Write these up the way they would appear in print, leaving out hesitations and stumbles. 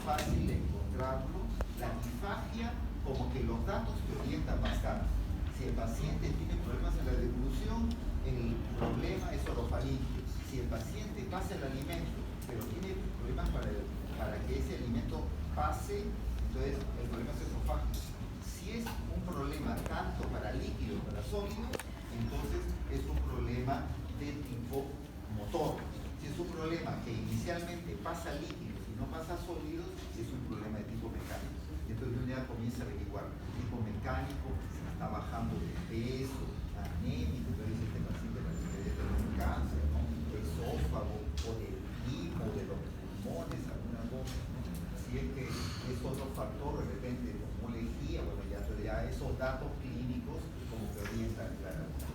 fácil de encontrarlo. La disfagia, como que los datos te orientan bastante. Si el paciente tiene problemas en la deglución, el problema es orofaringio. Si el paciente pasa el alimento, pero tiene problemas para que ese alimento pase, entonces el problema es esofágico. Si es un problema tanto para líquido como para sólido, entonces es un problema de tipo motor. Si es un problema que inicialmente pasa líquidos y no pasa sólidos, es un problema de tipo mecánico. Entonces uno ya comienza a averiguar tipo mecánico, si está bajando de peso, anémico, entonces este paciente parece que debe tener un cáncer, ¿no? Esófago, o del himo, de los pulmones, alguna cosa, ¿no? Si es que es otro factor, de repente, como lejía, bueno, ya esos datos clínicos como que orientan claramente.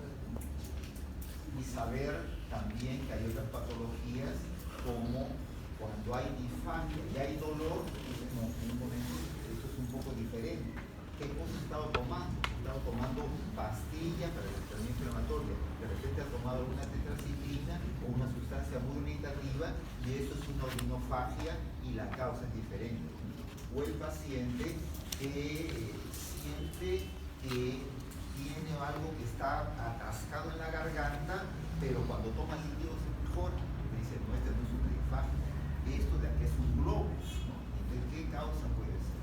Y saber también que hay otras patologías como cuando hay disfagia y hay dolor, entonces no, en un momento esto es un poco diferente. ¿Qué cosa he estado tomando? He estado tomando pastillas para la enfermedad inflamatoria. De repente ha tomado una tetraciklina o una sustancia muy irritativa y eso es una orinofagia y la causa es diferente. O el paciente que siente que tiene algo que está atascado en la garganta, pero cuando toma líquido se mejora. Me dice, no, este no es una disfagia, esto de aquí es un globus, ¿no? Entonces, ¿qué causa puede ser?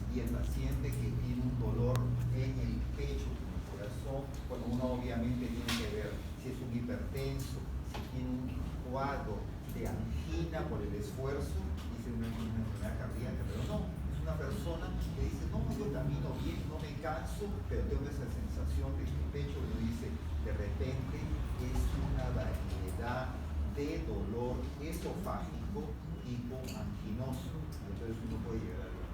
Y el paciente que tiene un dolor en el pecho, en el corazón, bueno, uno obviamente tiene que ver si es un hipertenso, si tiene un cuadro de angina por el esfuerzo, dice una enfermedad cardíaca, pero no. Una persona que dice, no, yo camino bien, no me canso, pero tengo esa sensación de que el pecho, uno dice, de repente es una variedad de dolor esofágico tipo anginoso. Entonces uno puede llegar a ver.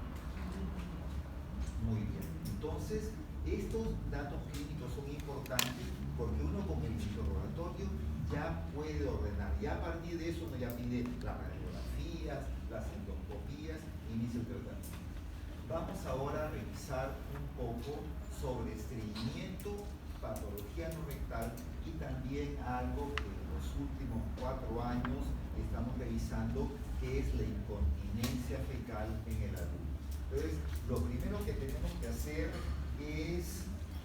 Muy bien. Entonces, estos datos clínicos son importantes porque uno con el interrogatorio ya puede ordenar. Ya a partir de eso uno ya pide las radiografías, las endoscopías, inicia el tratamiento. Vamos ahora a revisar un poco sobre estreñimiento, patología no rectal y también algo que en los últimos 4 años estamos revisando, que es la incontinencia fecal en el adulto. Entonces, lo primero que tenemos que hacer es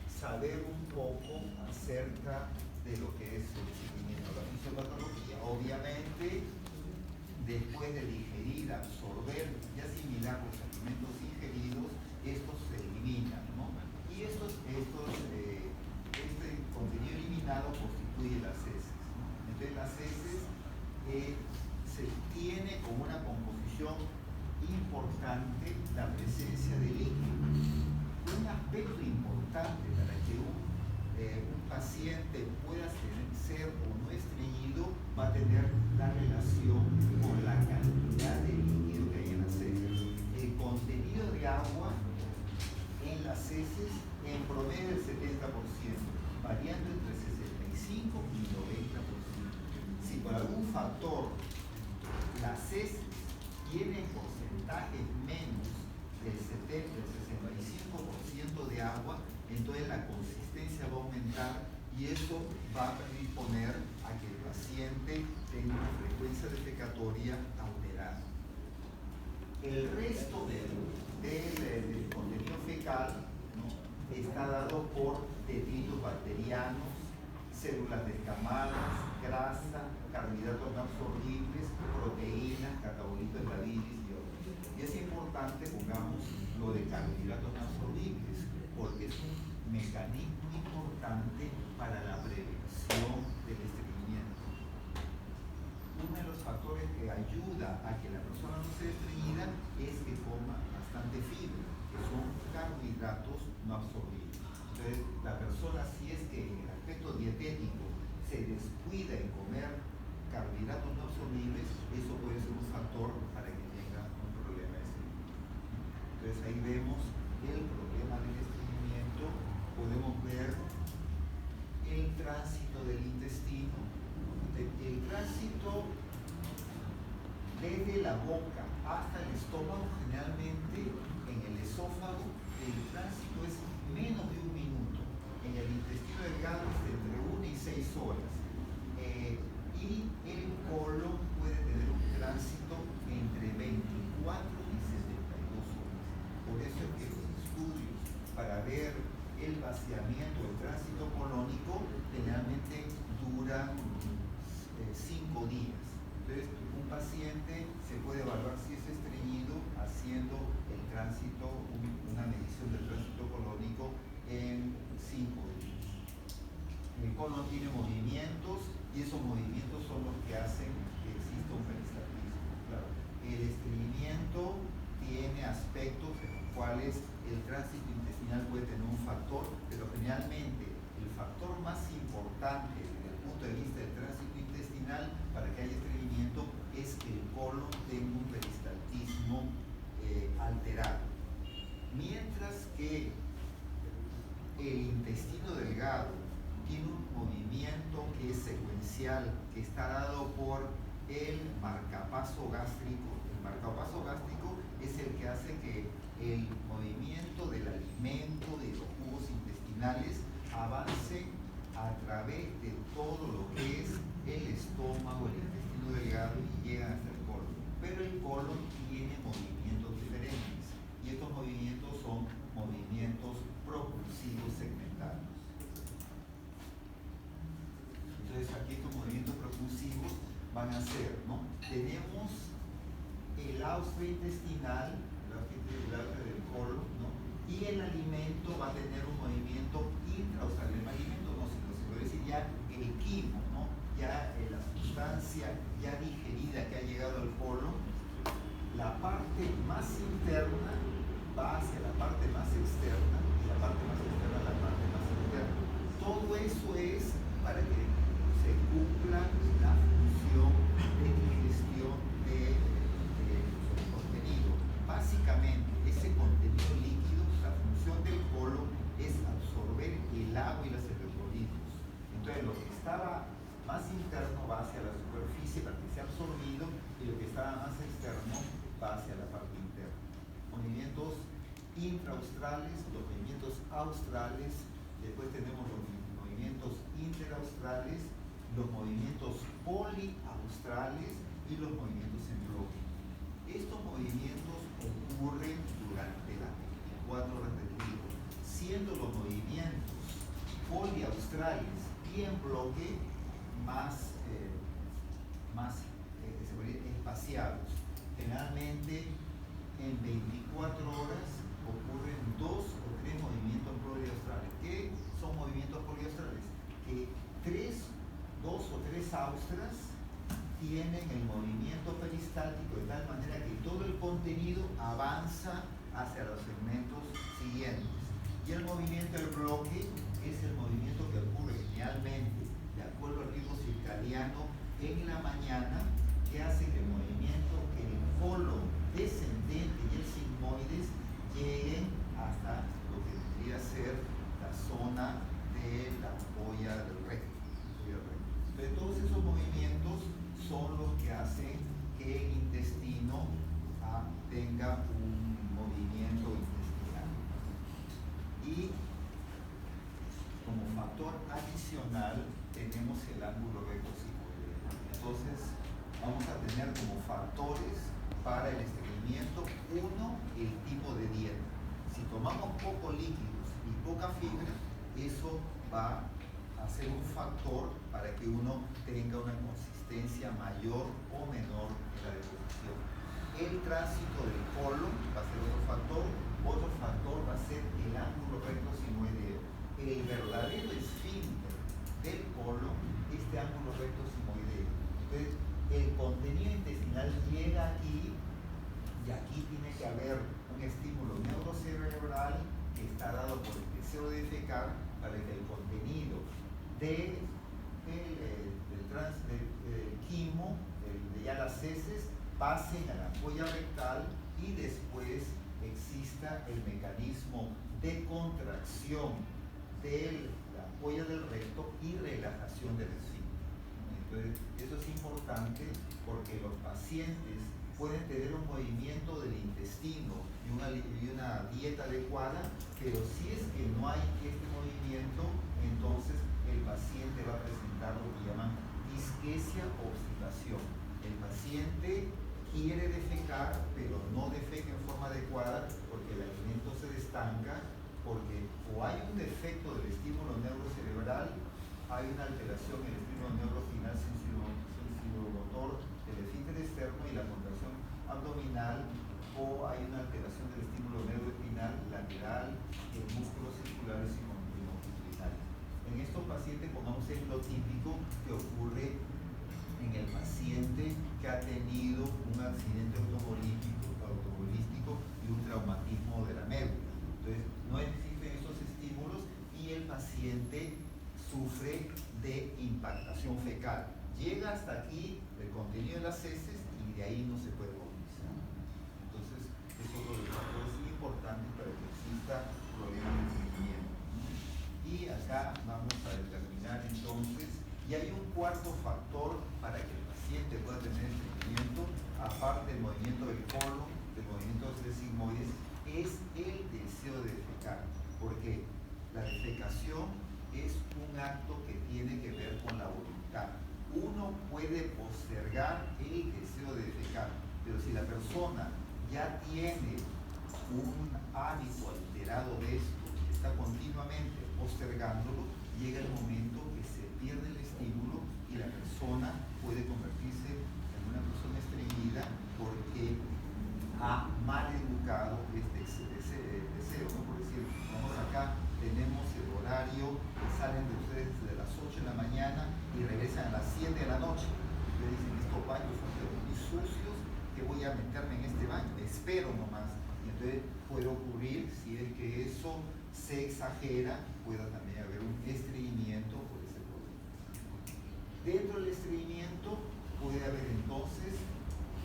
saber un poco acerca de lo que es el estreñimiento, la fisiopatología. Obviamente, después de digerir, absorber y asimilar los alimentos ingeridos, estos se eliminan, ¿no? Y este contenido eliminado constituye las heces, ¿no? Entonces las heces se tiene como una composición importante la presencia de líquido. Un aspecto importante para que un paciente pueda ser o no estreñido va a tener la relación con la cantidad de líquido que hay en las heces. El contenido de agua en las heces en promedio del 70%, variando entre 65 y 90%. Si por algún factor las heces tienen porcentajes menos del 70, del 65% de agua, entonces la consistencia va a aumentar y eso va a predisponer a que el paciente tenga una frecuencia defecatoria alterada. El resto del contenido fecal, ¿no?, está dado por detritos bacterianos, células descamadas, grasa, carbohidratos no absorbibles, proteínas, catabolitos de la bilis y otros. Y es importante, pongamos lo de carbohidratos no absorbibles, porque es un mecanismo importante para la prevención del estreñimiento. Uno de los factores que ayuda a que la persona no sea estreñida es que coma bastante fibra, que son carbohidratos no absorbibles. Entonces, la persona, si es que en el aspecto dietético se descuida en comer carbohidratos no absorbibles, eso puede ser un factor para que tenga un problema de estreñimiento. Entonces, ahí vemos el problema del estreñimiento. Podemos ver el tránsito del intestino. El tránsito desde la boca hasta el estómago, generalmente en el esófago, el tránsito es menos de 1 minuto. En el intestino delgado es entre 1 y 6 horas. Y el colon puede tener un tránsito entre 24 y vaciamiento, el tránsito colónico, generalmente dura 5 días. Entonces, un paciente se puede evaluar si es estreñido haciendo el tránsito, una medición del tránsito colónico en 5 días. El colon tiene movimientos y esos movimientos son los que hacen que exista un peristaltismo. Claro, el estreñimiento tiene aspectos en los cuales el tránsito intestinal puede tener un factor, pero generalmente el factor más importante desde el punto de vista del tránsito intestinal para que haya estreñimiento es que el colon tenga un peristaltismo alterado. Mientras que el intestino delgado tiene un movimiento que es secuencial, que está dado por el marcapaso gástrico. El marcapaso gástrico es el que hace que el movimiento del alimento, de los jugos intestinales, avance a través de todo lo que es el estómago, el intestino delgado y llega hasta el colon. Pero el colon tiene movimientos diferentes y estos movimientos son movimientos propulsivos segmentarios. Entonces aquí estos movimientos propulsivos van a ser, ¿no? Tenemos el austro intestinal, el austro del colon, ¿no? Y el alimento va a tener un movimiento intraustral. El alimento no, sino se puede decir ya el quimo, ¿no? Ya la sustancia ya digerida que ha llegado al colon, la parte más interna va hacia la parte más externa y la parte más externa a la parte más interna. Todo eso es para que se cumpla la función de digestión del contenido. Básicamente, ese contenido líquido, la función del colon es absorber el agua y los electrolitos. Entonces, lo que estaba más interno va hacia la superficie para que sea absorbido y lo que estaba más externo va hacia la parte interna. Movimientos intraustrales, los movimientos australes, después tenemos los movimientos interaustrales, los movimientos poliaustrales y los movimientos en bloque. Estos movimientos ocurren durante las 24 horas del día, siendo los movimientos poliaustrales y en bloque más espaciados. Generalmente en 24 horas ocurren 2 o 3 movimientos poliaustrales. ¿Qué son movimientos poliaustrales? Que 2 o 3 austras tienen el movimiento peristáltico de tal manera que todo el contenido avanza hacia los segmentos siguientes. Y el movimiento del bloque es el movimiento que ocurre generalmente de acuerdo al ritmo circadiano en la mañana, que hace que el movimiento, que el colon descendente y el sigmoides lleguen hasta lo que debería ser la zona de la ampolla del recto. Entonces, todos esos movimientos son los que hacen que el intestino tenga un movimiento intestinal. Y como factor adicional tenemos el ángulo recto sigmoideo. Entonces, vamos a tener como factores para el estreñimiento, uno, el tipo de dieta. Si tomamos pocos líquidos y poca fibra, eso va a ser un factor para que uno tenga una consistencia mayor o menor en la deposición. El tránsito del colon va a ser otro factor va a ser el ángulo recto sigmoideo. El verdadero esfínter del colon, este ángulo recto sigmoideo. Entonces, el contenido intestinal llega aquí y aquí tiene que haber un estímulo neurocerebral que está dado por el deseo de defecar para que el contenido del quimo, de ya las heces, pasen a la ampolla rectal y después exista el mecanismo de contracción de la ampolla del recto y relajación del esfínter. Entonces, eso es importante porque los pacientes pueden tener un movimiento del intestino y una dieta adecuada, pero si es que no hay este movimiento, entonces el paciente va a presentar lo que llaman disquesia o obstipación. El paciente quiere defecar, pero no defeca en forma adecuada porque el alimento se destanca, porque o o hay un defecto del estímulo neurocerebral, hay una alteración en el estímulo neurofinal sensible-motor del esfínter externo y la contracción abdominal, o hay una alteración del estímulo neuroespinal lateral en músculos circulares y longitudinales. En estos pacientes pongamos ejemplo típico que ocurre en el paciente que ha tenido un accidente automovilístico y un traumatismo de la médula. Entonces, no existen esos estímulos y el paciente sufre de impactación fecal. Llega hasta aquí el contenido de las heces y de ahí no se puede movilizar. Entonces, es otro de los factores importantes para que exista problemas de seguimiento. Y acá vamos a determinar entonces, y hay un cuarto factor para que el paciente pueda tener seguimiento, aparte del movimiento del colon, del movimiento de los sigmoides, es el deseo de defecar, porque la defecación es un acto que tiene que ver con la voluntad. Uno puede postergar el deseo de defecar, pero si la persona ya tiene un hábito alterado de esto, está continuamente postergándolo, llega el momento que se pierde el estímulo y la persona puede convertirse en una persona estreñida porque ha mal educado este deseo, ¿no? Por decir, vamos acá, tenemos el horario, salen de ustedes desde las 8 de la mañana y regresan a las 7 de la noche. Ustedes dicen, estos baños son muy sucios, que voy a meterme en este baño, espero nomás. Y entonces puede ocurrir, si es que eso se exagera, pueda también haber un estreñimiento por ese problema. Dentro del estreñimiento puede haber entonces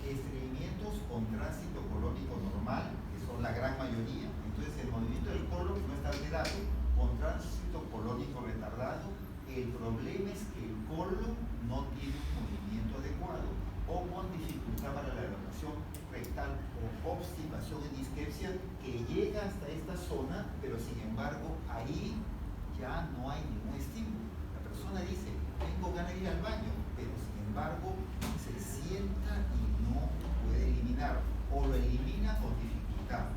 estreñimientos con tránsito colónico normal, que son la gran mayoría. Entonces el movimiento del colon no está alterado, con tránsito colónico retardado. El problema es que el colon no tiene un movimiento adecuado, o con dificultad para la evacuación rectal o obstipación en dispepsia, que llega hasta esta zona, pero sin embargo ahí ya no hay ningún estímulo. La persona dice, tengo ganas de ir al baño, pero sin embargo se sienta y no puede eliminar, o lo elimina con dificultad.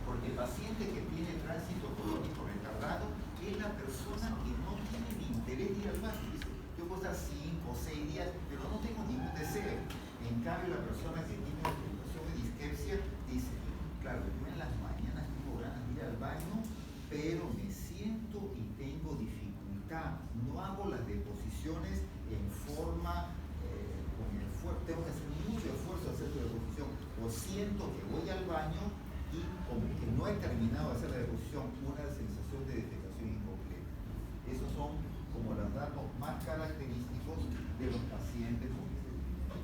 Porque el paciente que tiene tránsito colónico retardado es la persona que no tiene ni interés de ir al baño. Dice, yo puedo estar 5 o 6 días, pero no tengo ningún deseo. En cambio, la persona que tiene obstrucción de dispepsia dice, claro, yo en las mañanas tengo ganas de ir al baño, pero me siento y tengo dificultad. No hago las deposiciones en forma, con esfuerzo, tengo que hacer mucho esfuerzo hacer la deposición, o siento que voy al baño y como que no he terminado de hacer la deposición, una sensación de defecación incompleta. Esos son como los datos más característicos de los pacientes con estreñimiento.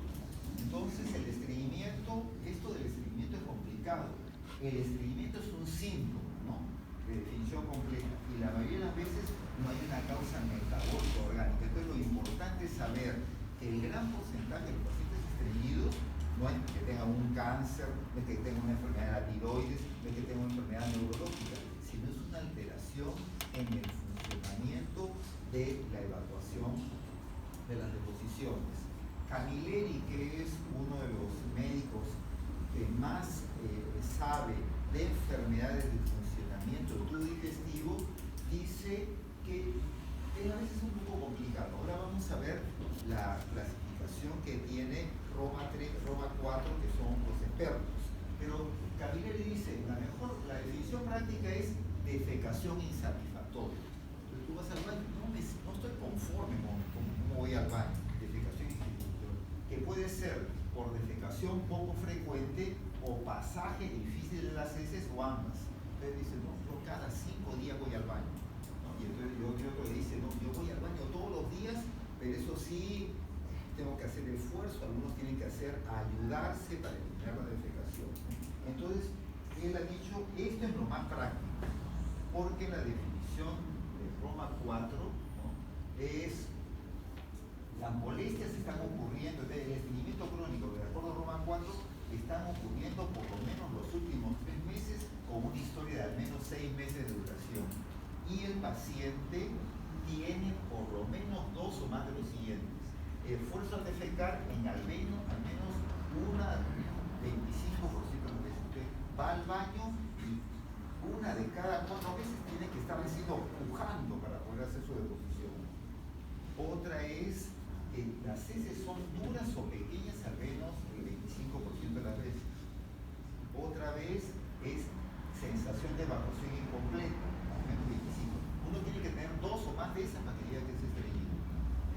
Entonces el estreñimiento, esto del estreñimiento es complicado. El estreñimiento es un síntoma, ¿no?, de definición completa, y la mayoría de las veces no hay una causa metabólica orgánica. Entonces lo importante es saber que el gran porcentaje de los pacientes estreñidos no es que tengan un cáncer, no es que tengan una enfermedad de la tiroides, no es que tengan una enfermedad neurológica, sino es una alteración en el funcionamiento de la evacuación de las deposiciones. Camilleri, que es uno de los médicos que más sabe de enfermedades del funcionamiento del tubo digestivo, dice que es a veces un poco complicado. Ahora vamos a ver la clasificación que tiene Roma 3, Roma 4, que son los expertos. Pero Camilleri dice, la definición práctica es defecación insatisfactoria. Entonces tú vas al baño, no estoy conforme con cómo voy al baño, defecación insatisfactoria, que puede ser por defecación poco frecuente o pasaje difícil de las heces o ambas. Entonces dice, no, yo cada 5 días voy al baño, ¿no? Y entonces yo otro le dice, no, yo voy al baño todos los días, pero eso sí, tengo que hacer esfuerzo, algunos tienen que ayudarse para eliminar la defecación. Entonces, él ha dicho, esto es lo más práctico, porque la definición de Roma 4, ¿no?, es, las molestias están ocurriendo, el estreñimiento crónico, de acuerdo a Roma 4, están ocurriendo por lo menos los últimos 3 meses, con una historia de al menos 6 meses de duración. Y el paciente tiene por lo menos 2 o más de los siguientes: esfuerzo al defecar en al menos una 25% de las veces. Entonces, va al baño y una de cada 4 veces tiene que estar recién pujando para poder hacer su deposición. Otra es que las heces son duras o pequeñas al menos el 25% de las veces. Otra vez es sensación de evacuación incompleta, al menos 25. Uno tiene que tener 2 o más de esas para que diga que es estreñido.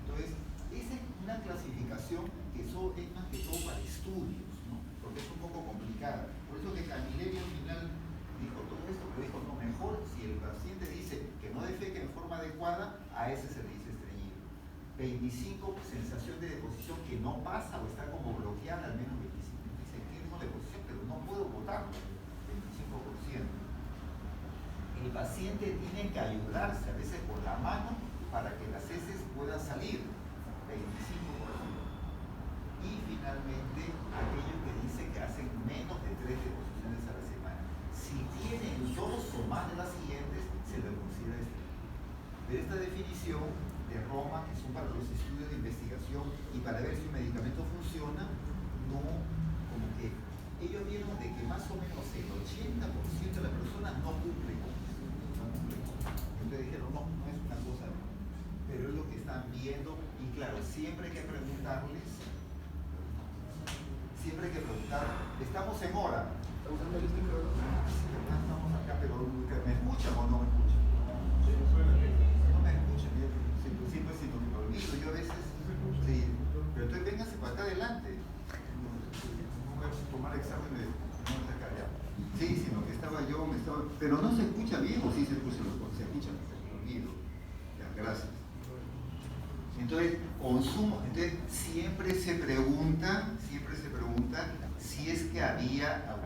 Entonces, esa es una clasificación que eso es más que todo para estudios, ¿no? Porque es un poco complicada. Por eso que Camilleri al final dijo todo esto, pero dijo, no, mejor si el paciente dice que no defeca en forma adecuada, a ese se le dice estreñido. 25, sensación de deposición que no pasa o está como bloqueada, al menos 25. Dice, tengo deposición, pero no puedo botarlo, 25%. El paciente tiene que ayudarse a veces con la mano para que las heces puedan salir, 25%. Y finalmente, aquellos que dicen que hacen menos de 3 deposiciones a la semana. Si tienen 2 o más de las siguientes, se les considera estreñido. Pero esta definición de Roma, que son para los estudios de investigación y para ver si un medicamento funciona, no, como que ellos vieron de que más o menos el 80% de las personas no cumple con eso. Entonces dijeron, no, no es una cosa, pero es lo que están viendo. Y claro, siempre hay que preguntarles, estamos en hora. Estamos acá, pero ¿me escuchan o no me escuchan? No me escuchan, siempre si me olvido, yo a veces, sí, pero entonces vénganse para acá adelante. No voy a tomar exámenes, no está callado. Sí, sino que pero no se escucha bien, o sí se escucha, se escucha, me olvido. Ya, gracias. Entonces, consumo, entonces siempre se pregunta si es que había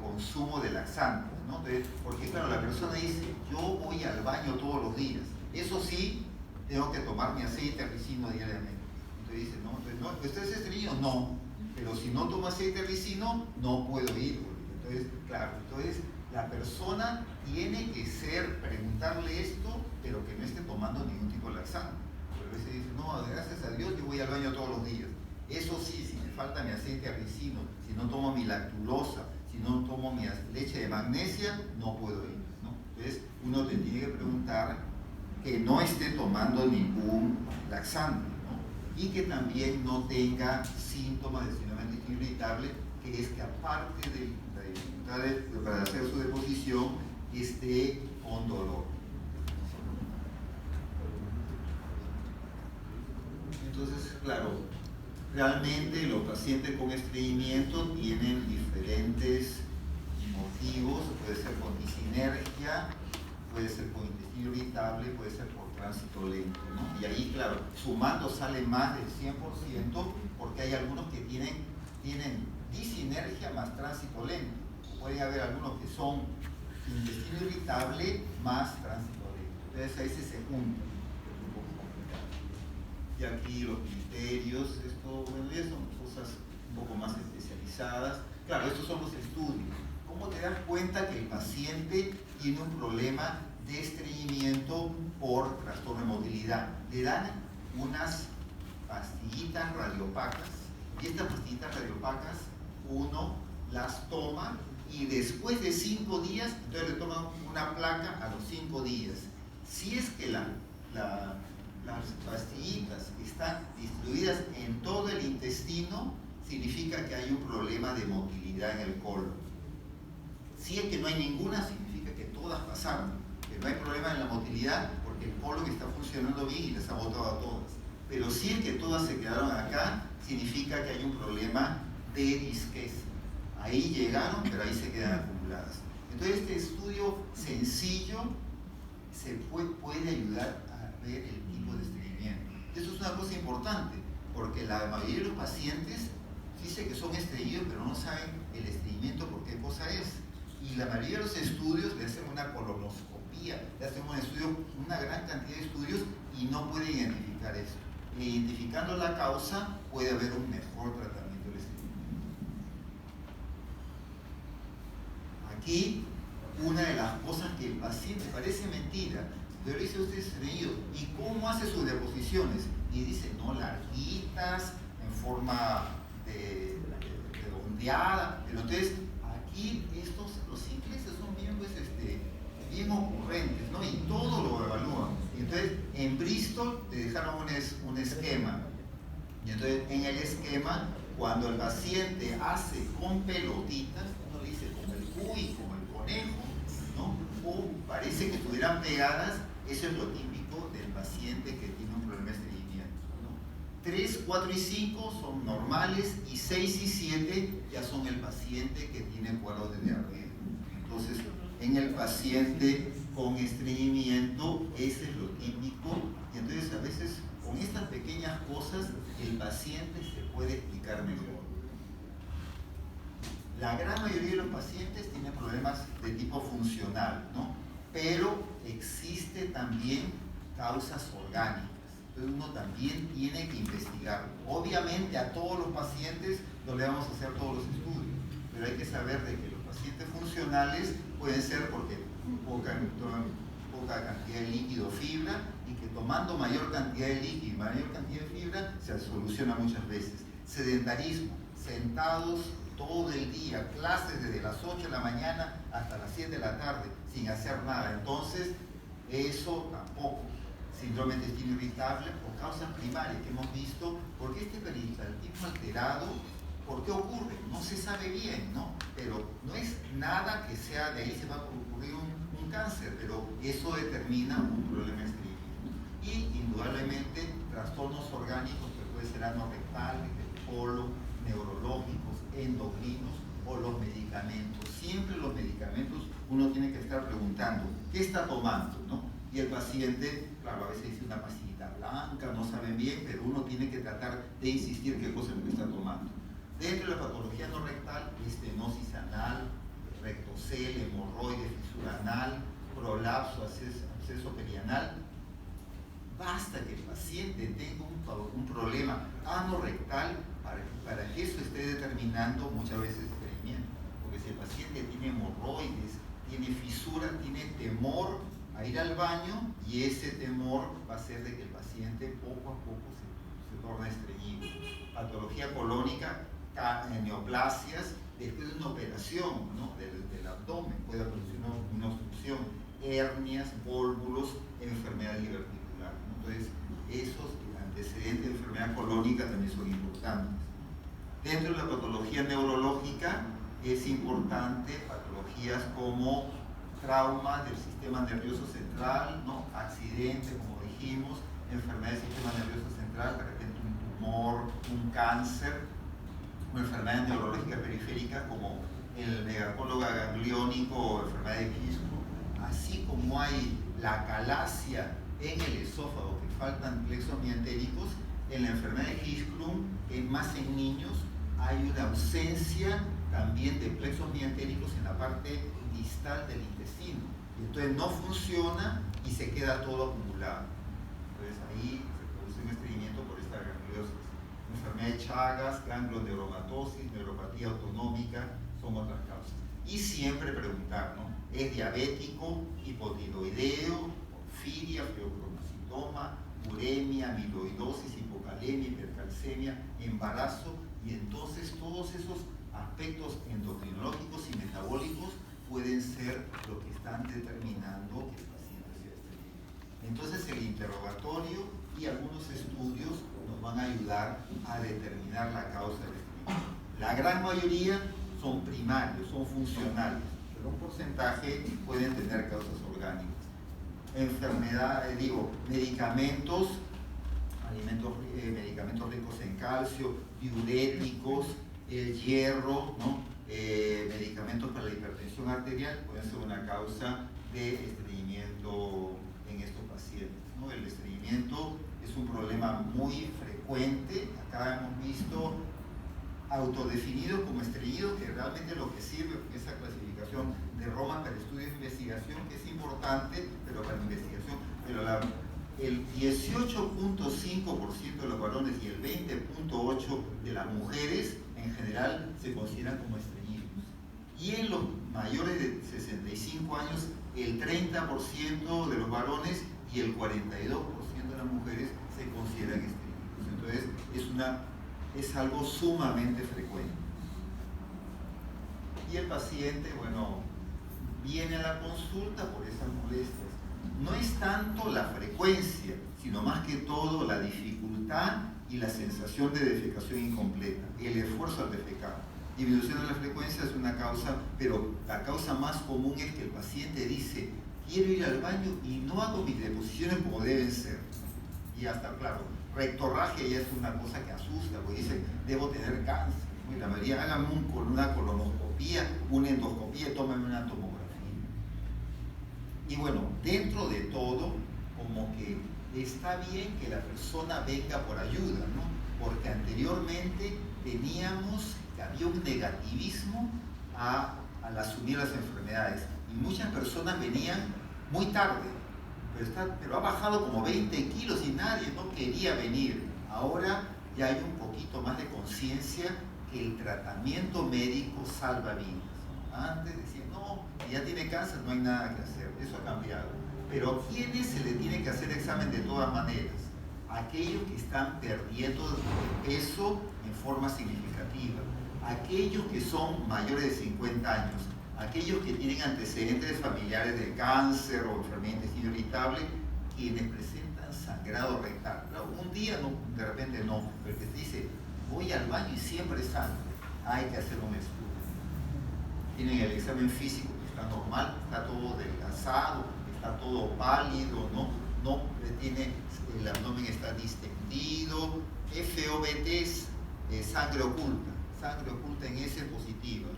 consumo de laxantes, ¿no? Entonces, porque claro, la persona dice, yo voy al baño todos los días, eso sí, tengo que tomar mi aceite ricino diariamente. Entonces dice, no, entonces, no, ¿usted es estreñido? No, pero si no tomo aceite ricino, no puedo ir. Entonces, claro, entonces la persona tiene que preguntarle esto, pero que no esté tomando ningún tipo de laxante. Pero a veces dice, no, gracias a Dios yo voy al baño todos los días. Eso sí, si me falta mi aceite ricino, si no tomo mi lactulosa, si no tomo mi leche de magnesia, no puedo ir, ¿no? Entonces, uno te tiene que preguntar que no esté tomando ningún laxante, ¿no? Y que también no tenga síntomas de síndrome de intestino irritable, que es que aparte de la dificultad para hacer su deposición, esté con dolor. Entonces, claro, realmente los pacientes con estreñimiento tienen diferentes motivos, puede ser por disinergia, puede ser por intestino irritable, puede ser por tránsito lento, ¿no? Y ahí, claro, sumando sale más del 100%, porque hay algunos que tienen disinergia más tránsito lento. Puede haber algunos que son intestino irritable más tránsito lento. Entonces ahí se juntan. Y aquí los criterios, bueno, ya son cosas un poco más especializadas. Claro, estos son los estudios. ¿Cómo te das cuenta que el paciente tiene un problema de estreñimiento por trastorno de motilidad? Le dan unas pastillitas radiopacas, y estas pastillitas radiopacas uno las toma y después de 5 días, entonces le toman una placa a los 5 días. Si es que las pastillitas están distribuidas en todo el intestino, significa que hay un problema de motilidad en el colon. Si es que no hay ninguna, significa que todas pasaron, que no hay problema en la motilidad porque el colon está funcionando bien y les ha botado a todas. Pero si es que todas se quedaron acá, significa que hay un problema de disquesis. Ahí llegaron, pero ahí se quedan acumuladas. Entonces este estudio sencillo puede ayudar a ver el tipo de estreñimiento. Eso es una cosa importante, porque la mayoría de los pacientes dice que son estreñidos, pero no saben el estreñimiento por qué cosa es. Y la mayoría de los estudios le hacen una colonoscopía, le hacen un estudio, una gran cantidad de estudios y no pueden identificar esto. Identificando la causa puede haber un mejor tratamiento del estreñimiento. Aquí, una de las cosas que el paciente parece mentira, pero dice usted estreñido, ¿y cómo hace sus deposiciones? Y dice, no, larguitas, en forma de ondeada, pero entonces Y los ingleses son bien, pues, bien ocurrentes, ¿no? Y todo lo evalúan. Y entonces, en Bristol te dejaron un esquema. Y entonces, en el esquema, cuando el paciente hace con pelotitas, uno le dice como el cuy, como el conejo, ¿no? O parece que estuvieran pegadas, eso es lo típico del paciente que tiene un problema de estreñimiento, ¿no? 3, 4 y 5 son normales y 6 y 7 ya son el paciente que tiene cuadros de diarrea. Entonces, en el paciente con estreñimiento, ese es lo típico. Y entonces, a veces, con estas pequeñas cosas, el paciente se puede explicar mejor. La gran mayoría de los pacientes tienen problemas de tipo funcional, ¿no? Pero existe también causas orgánicas. Entonces uno también tiene que investigar. Obviamente a todos los pacientes no le vamos a hacer todos los estudios, pero hay que saber de que los pacientes funcionales pueden ser porque poca cantidad de líquido o fibra, y que tomando mayor cantidad de líquido y mayor cantidad de fibra se soluciona muchas veces. Sedentarismo, sentados todo el día, clases desde las 8 de la mañana hasta las 7 de la tarde sin hacer nada. Entonces, eso tampoco. Síndrome de intestino irritable o causas primarias que hemos visto, porque este peristaltismo alterado, ¿por qué ocurre? No se sabe bien, ¿no? Pero no es nada que sea de ahí se va a ocurrir un cáncer, pero eso determina un problema de estreñimiento. Y indudablemente trastornos orgánicos que pueden ser anorrectales, de colon, neurológicos, endocrinos o los medicamentos. Siempre los medicamentos uno tiene que estar preguntando, ¿qué está tomando? ¿No? Y el paciente, claro, a veces dice una pastillita blanca, no saben bien, pero uno tiene que tratar de insistir qué cosa es lo que está tomando. Dentro de la patología no rectal, estenosis anal, rectocele, hemorroide, fisura anal, prolapso, absceso perianal. Basta que el paciente tenga un problema anorrectal para que eso esté determinando muchas veces estreñimiento. Porque si el paciente tiene hemorroides, tiene fisura, tiene temor a ir al baño, y ese temor va a hacer de que el paciente poco a poco se torne estreñido. Patología colónica, neoplasias, después de una operación, ¿no? del abdomen, puede producir una obstrucción, hernias, vólvulos, enfermedad diverticular, ¿no? Entonces, esos antecedentes de enfermedad colónica también son importantes. Dentro de la patología neurológica es importante patologías como traumas del sistema nervioso central, ¿no? Accidentes, como dijimos, enfermedad del sistema nervioso central, de repente un tumor, un cáncer, o enfermedades neurológicas periféricas como el megacólogo gangliónico o enfermedad de Hirschsprung. Así como hay la calasia en el esófago, que faltan plexos miantéricos, en la enfermedad de Hirschsprung, más en niños, hay una ausencia también de plexos miantéricos en la parte distal del intestino. Y entonces no funciona y se queda todo acumulado. Entonces ahí se produce un estreñimiento por esta gangliosis. Enfermedad de Chagas, ganglioneuromatosis, neuropatía autonómica, son otras causas. Y siempre preguntar, ¿no? ¿Es diabético, hipotiroideo, porfiria, feocromocitoma, uremia, amiloidosis, hipocalemia, hipercalcemia, embarazo? Y entonces todos esos aspectos endocrinológicos y metabólicos pueden ser lo que están determinando que el paciente sea estreñido. Entonces el interrogatorio y algunos estudios nos van a ayudar a determinar la causa del estreñimiento. La gran mayoría son primarios, son funcionales, pero un porcentaje pueden tener causas orgánicas. Medicamentos, medicamentos ricos en calcio, diuréticos, el hierro, ¿no? Medicamentos para la hipertensión arterial pueden ser una causa de estreñimiento en estos pacientes, ¿no? El estreñimiento es un problema muy frecuente. Acá hemos visto autodefinidos como estreñidos, que realmente lo que sirve es esa clasificación de Roma para estudios de investigación, que es importante, pero para investigación. Pero el 18.5% de los varones y el 20.8% de las mujeres en general se consideran como estreñidos. Y en los mayores de 65 años, el 30% de los varones y el 42% de las mujeres se consideran estreñidos. Entonces, es algo sumamente frecuente. Y y el paciente, bueno, viene a la consulta por esas molestias. No es tanto la frecuencia, sino más que todo la dificultad y la sensación de defecación incompleta, el esfuerzo al defecar. Disminución de la frecuencia es una causa, pero la causa más común es que el paciente dice: quiero ir al baño y no hago mis deposiciones como deben ser. Y hasta, claro, rectorragia ya es una cosa que asusta, porque dice: debo tener cáncer. Y la mayoría, háganme una colonoscopía, una endoscopía, tómenme una tomografía. Y bueno, dentro de todo, como que está bien que la persona venga por ayuda, ¿no? Porque anteriormente había un negativismo al asumir las enfermedades. Y muchas personas venían muy tarde, pero ha bajado como 20 kilos y nadie no quería venir. Ahora ya hay un poquito más de conciencia que el tratamiento médico salva vidas. Antes decían: no, ya tiene cáncer, no hay nada que hacer. Eso ha cambiado. Pero ¿a quiénes se le tiene que hacer examen de todas maneras? Aquellos que están perdiendo peso en forma significativa, aquellos que son mayores de 50 años, aquellos que tienen antecedentes familiares de cáncer o enfermedad de intestino irritable, quienes presentan sangrado rectal. Claro, un día no, de repente no, pero que te dice: voy al baño y siempre sangre, hay que hacer un estudio. Tienen el examen físico que está normal, está todo desgasado, está todo pálido, no tiene, el abdomen está distendido. FOBT es sangre oculta en S positiva.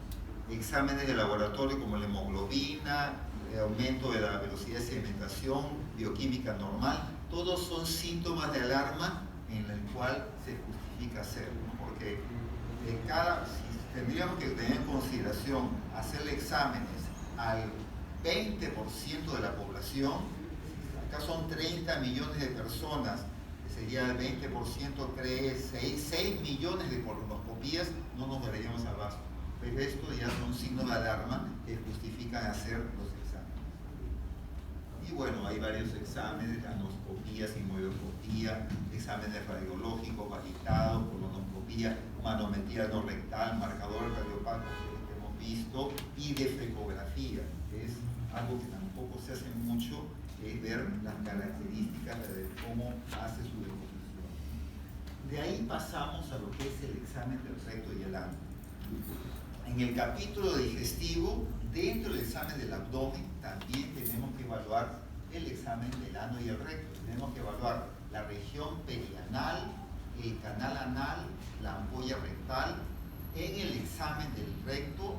Exámenes de laboratorio como la hemoglobina, el aumento de la velocidad de sedimentación, bioquímica normal, todos son síntomas de alarma en el cual se justifica hacerlo, ¿no? Porque si tendríamos que tener en consideración hacerle exámenes al 20% de la población, acá son 30 millones de personas, sería el 20%, 6 millones de colonoscopías, no nos daríamos abasto. Pero esto ya son signos de alarma que justifican hacer los exámenes. Y bueno, hay varios exámenes: anoscopía, sigmoidoscopía, exámenes radiológicos, agitados, colonoscopía, manometría no rectal, marcador cardiopático que hemos visto, y defecografía, que es algo que tampoco se hace mucho, que es ver las características de cómo hace su deposición. De ahí pasamos a lo que es el examen del recto y el ano. En el capítulo digestivo, dentro del examen del abdomen, también tenemos que evaluar el examen del ano y el recto. Tenemos que evaluar la región perianal, el canal anal, la ampolla rectal. En el examen del recto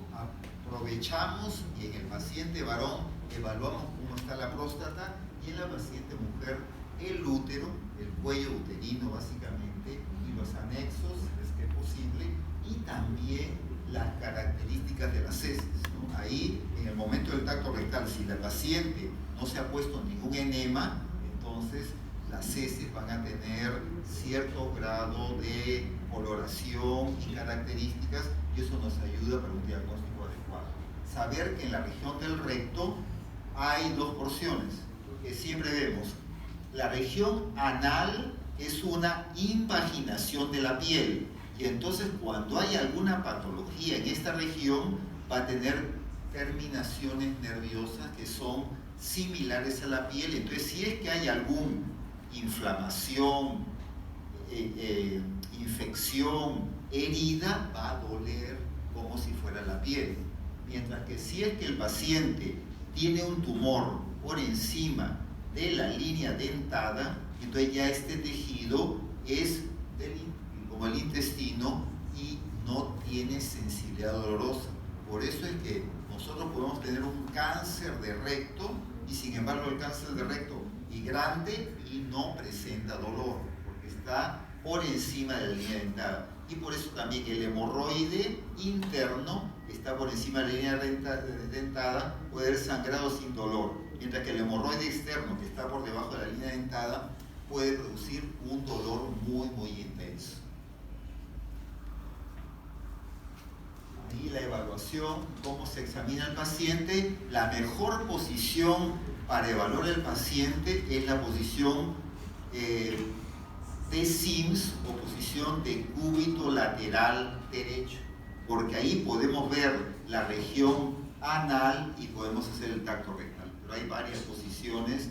aprovechamos y en el paciente varón evaluamos cómo está la próstata, y en la paciente mujer el útero, el cuello uterino básicamente, y los anexos, si es que es posible, y también las características de las heces, ¿no? Ahí, en el momento del tacto rectal, si la paciente no se ha puesto ningún enema, entonces las heces van a tener cierto grado de coloración y características, y eso nos ayuda para un diagnóstico adecuado. Saber que en la región del recto hay dos porciones que siempre vemos. La región anal es una invaginación de la piel, y entonces cuando hay alguna patología en esta región va a tener terminaciones nerviosas que son similares a la piel. Entonces, si es que hay alguna inflamación, infección, herida, va a doler como si fuera la piel. Mientras que si es que el paciente tiene un tumor por encima de la línea dentada, entonces ya este tejido es como el intestino y no tiene sensibilidad dolorosa. Por eso es que nosotros podemos tener un cáncer de recto, y sin embargo el cáncer de recto y grande, y no presenta dolor, porque está por encima de la línea dentada. Y por eso también el hemorroide interno está por encima de la línea dentada, puede haber sangrado sin dolor, mientras que el hemorroide externo, que está por debajo de la línea dentada, puede producir un dolor muy, muy intenso. Ahí la evaluación, cómo se examina al paciente. La mejor posición para evaluar al paciente es la posición de Sims, o posición de cúbito lateral derecho, porque ahí podemos ver la región anal y podemos hacer el tacto rectal. Pero hay varias posiciones.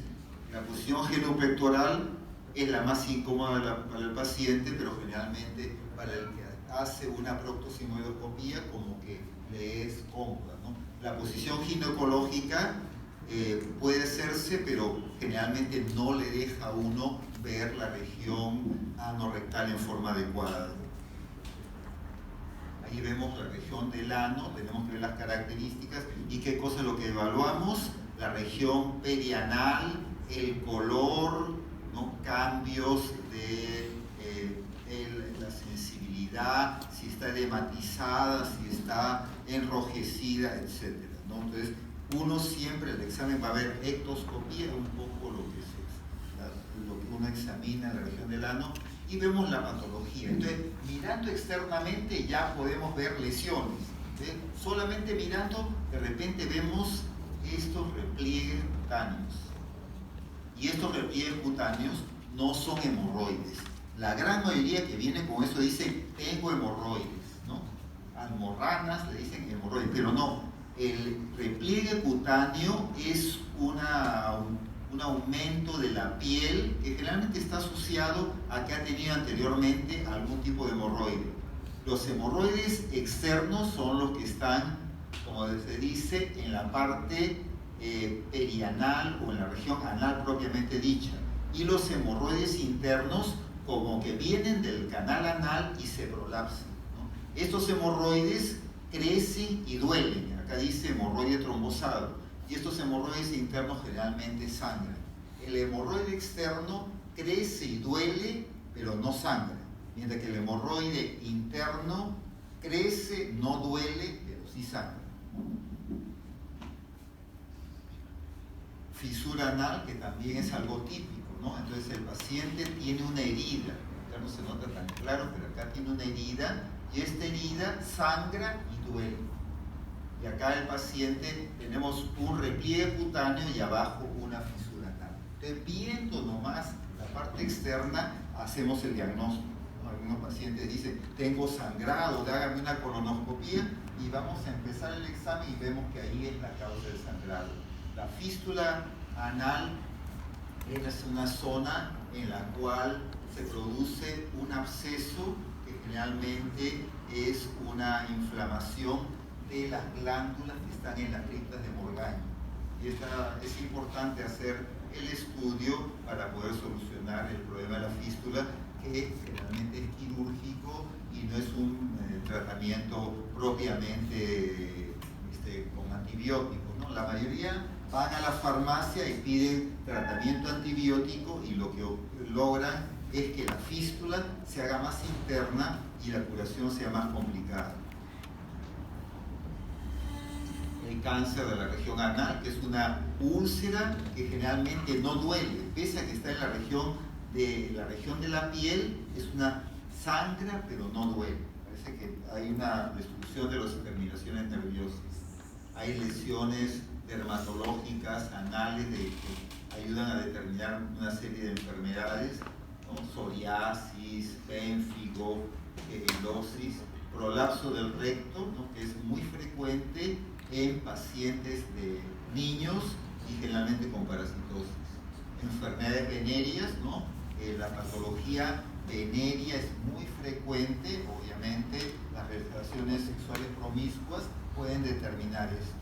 La posición genopectoral es la más incómoda para el paciente, pero generalmente para el que hace una proctosigmoidoscopía como que le es cómoda, ¿no? La posición ginecológica puede hacerse, pero generalmente no le deja a uno ver la región anorrectal en forma adecuada. Ahí vemos la región del ano, tenemos que ver las características y qué cosa es lo que evaluamos. La región perianal, el color, ¿no? Cambios de la sensibilidad, si está edematizada, si está enrojecida, etc., ¿no? Entonces, uno siempre, el examen va a ver ectoscopía, un poco lo que uno examina en la región del ano, y vemos la patología. Entonces, mirando externamente ya podemos ver lesiones. Solamente mirando, de repente vemos estos repliegues cutáneos. Y estos repliegues cutáneos no son hemorroides. La gran mayoría que viene con eso dice, tengo hemorroides, ¿no? Almorranas le dicen hemorroides, pero no. El repliegue cutáneo es un aumento de la piel que generalmente está asociado a que ha tenido anteriormente algún tipo de hemorroide. Los hemorroides externos son los que están, como se dice, en la parte perianal o en la región anal propiamente dicha. Y los hemorroides internos como que vienen del canal anal y se prolapsan, ¿no? Estos hemorroides crecen y duelen. Acá dice hemorroide trombosado. Y estos hemorroides internos generalmente sangran. El hemorroide externo crece y duele, pero no sangra. Mientras que el hemorroide interno crece, no duele, pero sí sangra. Fisura anal, que también es algo típico, ¿no? Entonces el paciente tiene una herida, ya no se nota tan claro, pero acá tiene una herida, y esta herida sangra y duele. Y acá el paciente tenemos un repliegue cutáneo y abajo una fisura anal. Entonces, viendo nomás la parte externa, hacemos el diagnóstico, ¿no? Algunos pacientes dicen, tengo sangrado, hágame una colonoscopía, y vamos a empezar el examen y vemos que ahí es la causa del sangrado. La fístula anal es una zona en la cual se produce un absceso que generalmente es una inflamación de las glándulas que están en las criptas de Morgagni. Y es importante hacer el estudio para poder solucionar el problema de la fístula, que generalmente es quirúrgico y no es un tratamiento propiamente con antibióticos, ¿no? La mayoría van a la farmacia y piden tratamiento antibiótico y lo que logran es que la fístula se haga más interna y la curación sea más complicada. El cáncer de la región anal, que es una úlcera que generalmente no duele, pese a que está en la región de la piel, es una sangra pero no duele. Parece que hay una destrucción de las terminaciones nerviosas. Hay lesiones dermatológicas, anales, que ayudan a determinar una serie de enfermedades, ¿no? Psoriasis, pénfigo, elosis, prolapso del recto, ¿no? Que es muy frecuente en pacientes de niños y generalmente con parasitosis. Enfermedades venéreas, ¿no? La patología venérea es muy frecuente, obviamente las relaciones sexuales promiscuas pueden determinar esto.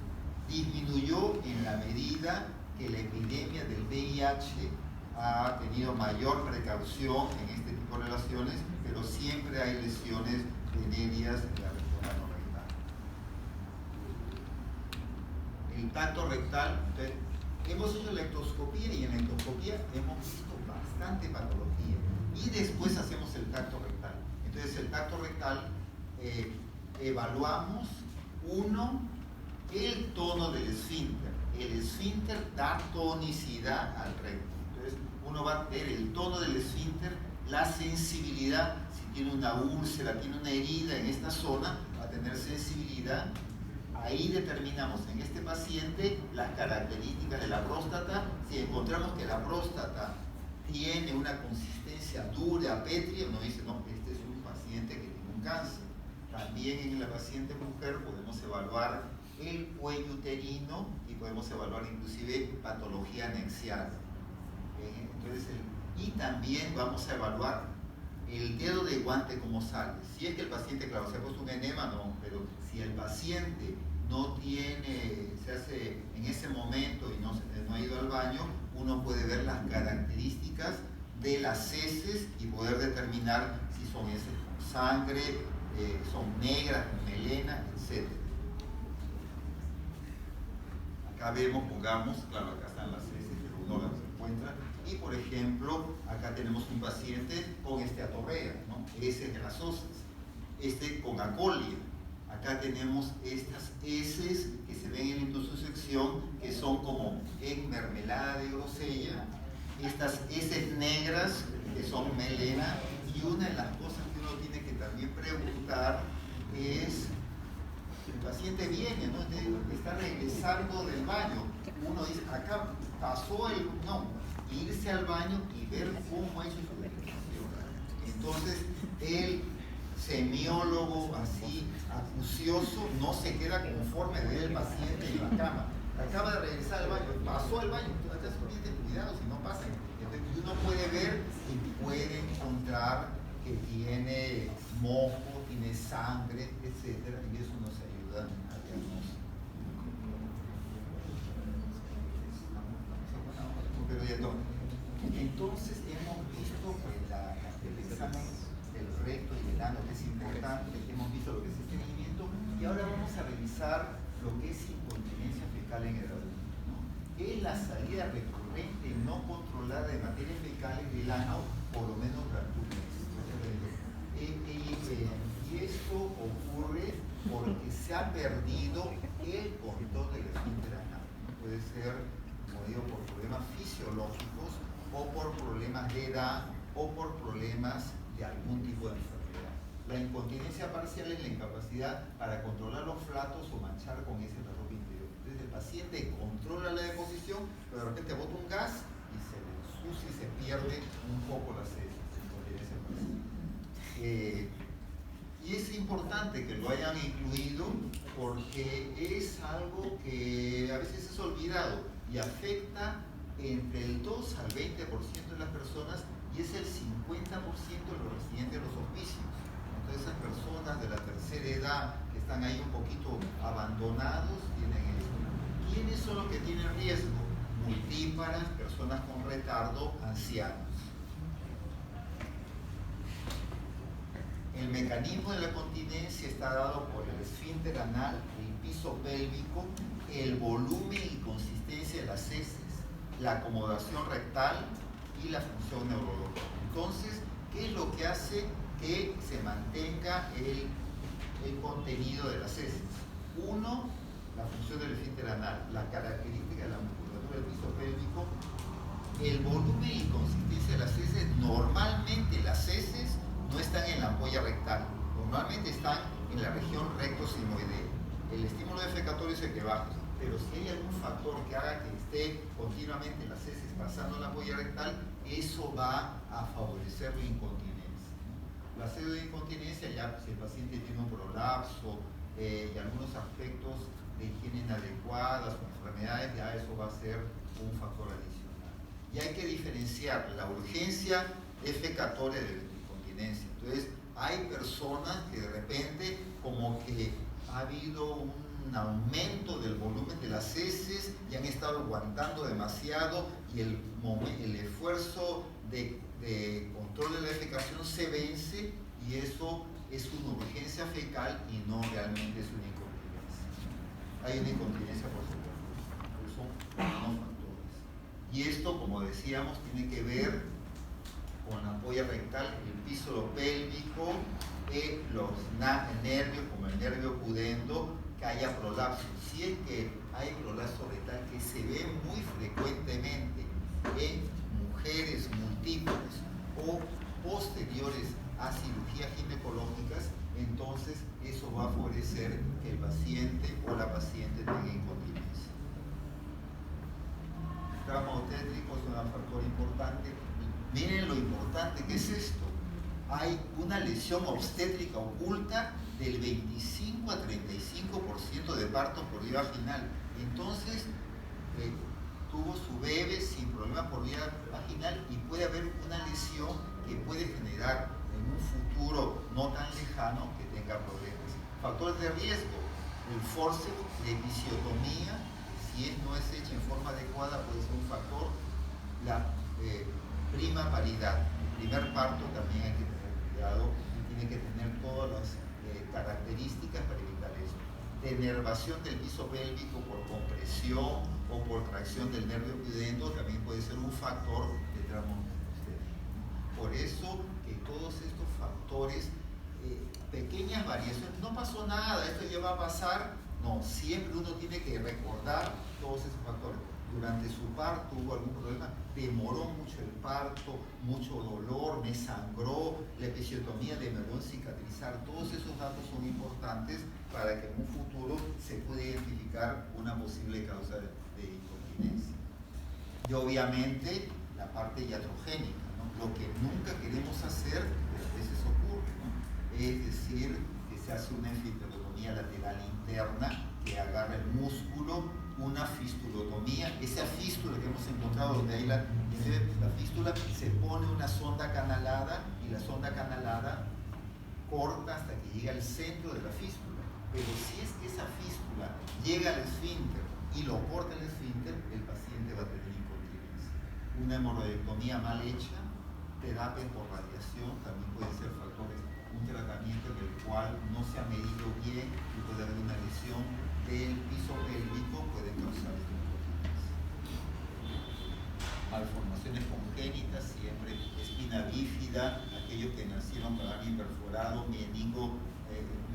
Disminuyó en la medida que la epidemia del VIH ha tenido mayor precaución en este tipo de relaciones, pero siempre hay lesiones venéreas en la región anorrectal. El tacto rectal, entonces, hemos hecho la ectoscopía y en la ectoscopía hemos visto bastante patología y después hacemos el tacto rectal. Entonces el tacto rectal evaluamos el tono del esfínter. El esfínter da tonicidad al recto. Entonces uno va a ver el tono del esfínter, la sensibilidad, si tiene una úlcera, tiene una herida en esta zona, va a tener sensibilidad. Ahí determinamos en este paciente las características de la próstata. Si encontramos que la próstata tiene una consistencia dura, pétrea, uno dice, no, este es un paciente que tiene un cáncer. También en la paciente mujer podemos evaluar el cuello uterino y podemos evaluar inclusive patología anexial. Entonces, y también vamos a evaluar el dedo de guante cómo sale. Si es que el paciente, claro, se ha puesto un enema, no, pero si el paciente no tiene, se hace en ese momento y no ha ido al baño, uno puede ver las características de las heces y poder determinar si son heces con sangre, son negras, con melena, etc. Acá vemos, pongamos, claro, acá están las heces, pero uno las encuentra. Y por ejemplo, acá tenemos un paciente con esteatorrea, ¿no? Heces grasosas, con acolia. Acá tenemos estas heces que se ven en la intussusección, que son como en mermelada de grosella, estas heces negras que son melena, y una de las cosas que uno tiene que también preguntar es, el paciente viene, ¿no? Está regresando del baño, uno dice, acá pasó el, no, irse al baño y ver cómo ha hecho su defecación. Entonces, el semiólogo así acucioso no se queda conforme de ver el paciente en la cama. Acaba de regresar al baño, pasó al baño, entonces cuidado si no pasa. Entonces, uno puede ver y puede encontrar que tiene moco, tiene sangre, etcétera, y eso nos ayuda a diagnosticar. Pero ya todo. Entonces hemos visto pues, el examen del recto y del ano, que es importante, hemos visto lo que es estreñimiento, y ahora vamos a revisar lo que es incontinencia fecal en el adulto, ¿no? Es la salida recurrente no controlada de materias fecales del ano por lo menos durante un mes. Y esto ocurre porque se ha perdido el control del esfínter anal. Puede ser, como digo, por problemas fisiológicos o por problemas de edad o por problemas de algún tipo de enfermedad. La incontinencia parcial es la incapacidad para controlar los flatos o manchar con ese la ropa interior. Entonces el paciente controla la deposición, pero de repente bota un gas y se le ensucia y se pierde un poco las heces. Y es importante que lo hayan incluido porque es algo que a veces es olvidado y afecta entre el 2 al 20% de las personas y es el 50% de los residentes de los hospicios. Entonces esas personas de la tercera edad que están ahí un poquito abandonados tienen esto. ¿Quiénes son los que tienen riesgo? Multíparas, personas con retardo, ancianos. El mecanismo de la continencia está dado por el esfínter anal, el piso pélvico, el volumen y consistencia de las heces, la acomodación rectal y la función neurológica. Entonces, ¿qué es lo que hace que se mantenga el contenido de las heces? Uno, la función del esfínter anal, la característica de la musculatura del piso pélvico, el volumen y consistencia de las heces. Normalmente las heces no están en la ampolla rectal, normalmente están en la región recto-sigmoidea. El estímulo defecatorio es el que baja, pero si hay algún factor que haga que esté continuamente las heces pasando la ampolla rectal, eso va a favorecer la incontinencia. La pseudoincontinencia, ya si el paciente tiene un prolapso y algunos aspectos de higiene inadecuadas o enfermedades, ya eso va a ser un factor adicional. Y hay que diferenciar la urgencia defecatoria de la incontinencia. Entonces, hay personas que de repente como que ha habido un aumento del volumen de las heces y han estado aguantando demasiado y el esfuerzo de control de la defecación se vence y eso es una urgencia fecal y no realmente es una incontinencia. Hay una incontinencia por supuesto, pero son unos factores. Y esto, como decíamos, tiene que ver con la ampolla rectal, el piso pélvico, los nervios, como el nervio pudendo, que haya prolapso. Si es que hay prolapso rectal, que se ve muy frecuentemente en mujeres múltiples o posteriores a cirugías ginecológicas, entonces eso va a favorecer que el paciente o la paciente tenga incontinencia. El trauma obstétrico es un factor importante. Miren lo importante que es esto. hay una lesión obstétrica oculta del 25 a 35% de partos por vía vaginal. Entonces, tuvo su bebé sin problema por vía vaginal y puede haber una lesión que puede generar en un futuro no tan lejano que tenga problemas. Factores de riesgo: el forceps, la episiotomía, si no es hecha en forma adecuada, puede ser un factor. La prima paridad, el primer parto también hay que tener cuidado y tiene que tener todas las características para evitar eso. Denervación del piso pélvico por compresión o por tracción del nervio pudendo también puede ser un factor de tramo obstétrico. Por eso que todos estos factores, pequeñas variaciones, no pasó nada, esto ya va a pasar, no, siempre uno tiene que recordar todos esos factores. Durante su parto hubo algún problema, demoró mucho el parto, mucho dolor, me sangró, la episiotomía demoró en cicatrizar. Todos esos datos son importantes para que en un futuro se pueda identificar una posible causa de incontinencia. Y obviamente la parte iatrogénica, ¿no? Lo que nunca queremos hacer, pero a veces ocurre, ¿no? Es decir, que se hace una esfincterotomía lateral interna que agarra el músculo, una fistulotomía. Esa fístula que hemos encontrado donde hay la fístula, se pone una sonda canalada y la sonda canalada corta hasta que llega al centro de la fístula. Pero si es que esa fístula llega al esfínter y lo corta el esfínter, el paciente va a tener incontinencia. Una hemorroidectomía mal hecha, terapia por radiación, también puede ser factores. Un tratamiento en el cual no se ha medido bien y puede haber una lesión del piso pélvico, puede causar incontinencia. Malformaciones congénitas, siempre espina bífida, aquellos que nacieron con alguien perforado,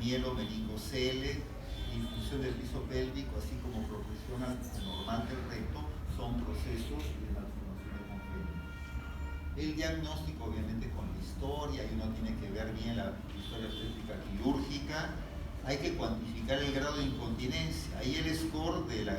mielo meningocele, disfunción del piso pélvico, así como progresión normal del recto, son procesos de malformaciones congénitas. El diagnóstico, obviamente, con la historia, y uno tiene que ver bien la historia obstétrica quirúrgica. Hay que cuantificar el grado de incontinencia. Ahí el score de la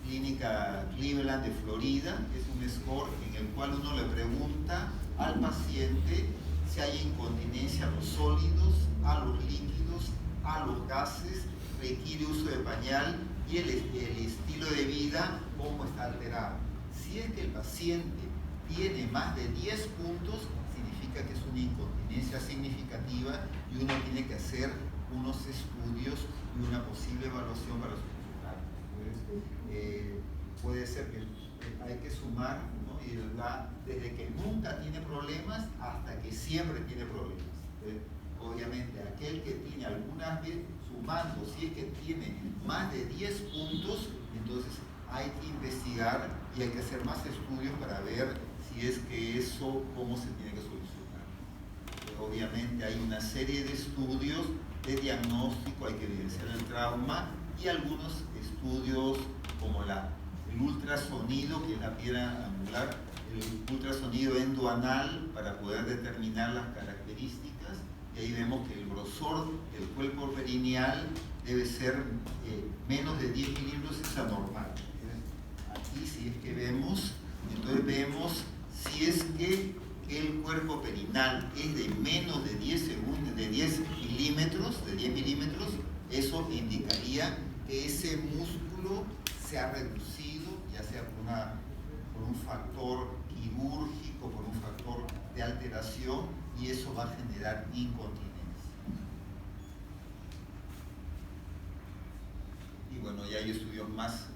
clínica Cleveland de Florida es un score en el cual uno le pregunta al paciente si hay incontinencia a los sólidos, a los líquidos, a los gases, requiere uso de pañal y el estilo de vida, cómo está alterado. Si es que el paciente tiene más de 10 puntos, significa que es una incontinencia significativa y uno tiene que hacer unos estudios y una posible evaluación para su resultado. Puede ser que hay que sumar, ¿no? Y va desde que nunca tiene problemas hasta que siempre tiene problemas. Obviamente, aquel que tiene algunas veces, sumando, si es que tiene más de 10 puntos, entonces hay que investigar y hay que hacer más estudios para ver si es que eso, cómo se tiene que solucionar. Obviamente hay una serie de estudios de diagnóstico, hay que evidenciar el trauma y algunos estudios como el ultrasonido, que es la piedra angular, el ultrasonido endoanal para poder determinar las características, y ahí vemos que el grosor del cuerpo perineal debe ser menos de 10 milímetros, es anormal. Aquí si es que vemos, entonces vemos si es que el cuerpo perineal es de menos de 10 milímetros, eso indicaría que ese músculo se ha reducido, ya sea por un factor quirúrgico, por un factor de alteración, y eso va a generar incontinencia. Y bueno, ya hay estudios más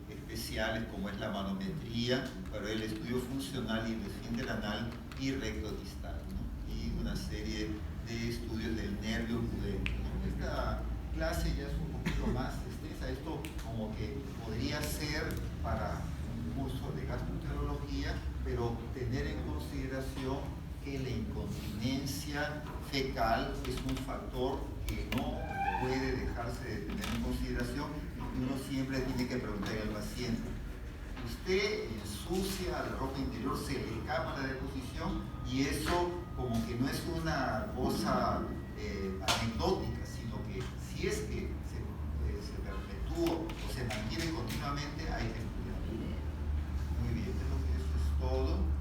especiales, como es la manometría, para el estudio funcional y el esfínter anal y recto distal, ¿no? Y una serie de estudios del nervio pudendo, ¿no? Esta clase ya es un poquito más extensa. Esto como que podría ser para un curso de gastroenterología, pero tener en consideración que la incontinencia fecal es un factor que no puede dejarse de tener en consideración, y uno siempre tiene que preguntarle al paciente: usted ensucia la ropa interior, se le escapa la deposición, y eso como que no es una cosa anecdótica, sino que si es que se perpetúa o se mantiene continuamente, hay que estudiarlo. Muy bien, creo que eso es todo.